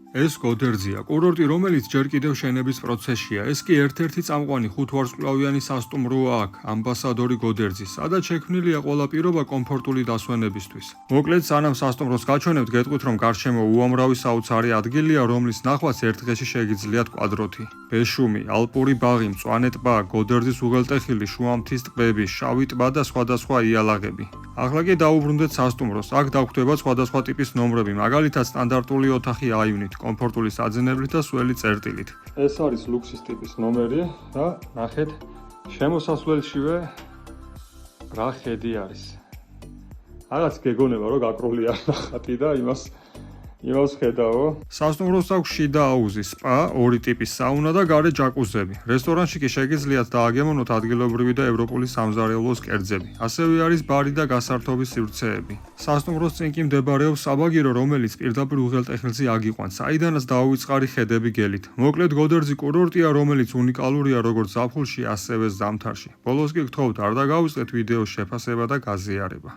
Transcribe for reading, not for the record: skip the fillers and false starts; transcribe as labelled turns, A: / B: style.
A: ეს გოდერძია, კურორტი, რომელიც ჯერ კიდევ შენების პროცესშია. ეს კი ერთ-ერთი წამყვანი 5 ვარსკვლავიანი სასტუმროა აქ, ამბასადორი გოდერძი, სადაც შექმნილია ყველა პირობა კომფორტული დასვენებისთვის. მოკლედ, სანამ სასტუმროს გაჩვენებთ, გეტყვით, რომ გარშემო უამრავი საოცარი ადგილია, რომლის ნახვაც ერთ დღეში შეგიძლიათ კვადროთი. ბეშუმი, ალპური ბაღი, მწვანე ტბა, გოდერძის უღელტეხილი, შუამთის ტბები, შავი ტბა და სხვადასხვა იალაღები. ახლა კი დაუბრუნდეთ სასტუმროს. აქ დაგვხვდება სხვადასხვა ტიპის ნომრები, მაგალითად სტანდარტული ოთახი აივნით, კომფორტული საძინებლით და სველი წერტილით. ეს არის ლუქსის ტიპის ნომერი და ნახეთ, შემოსასვლელშივე რა ხედი არის. რაღაც გეგონება, რომ გაკრული არ ნახატი და იმას ხედავო. სასტუმროს აქვს შიდა აუზი, სპა, ორი ტიპის საუნა და გარე ჯაკუზები. რესტორანში კი შეგიძლიათ დააგემოვნოთ ადგილობრივი და ევროპული სამზარეულოს კერძები. ასევე არის ბარი და გასართობის სივრცეები. სასტუმროს წინ კი მდებარეობს საბაგირო, რომელიც პირდაპირ უღელტეხილზე აგიყვანს, საიდანაც დაუვიწყარი ხედები გელით. მოკლედ, გოდერძი კურორტია, რომელიც უნიკალურია როგორც ზაფხულში, ასევე ზამთარში. ბოლოს კი გთხოვთ, არ დაგავიწყეთ ვიდეოს შეფასება და გაზიარება.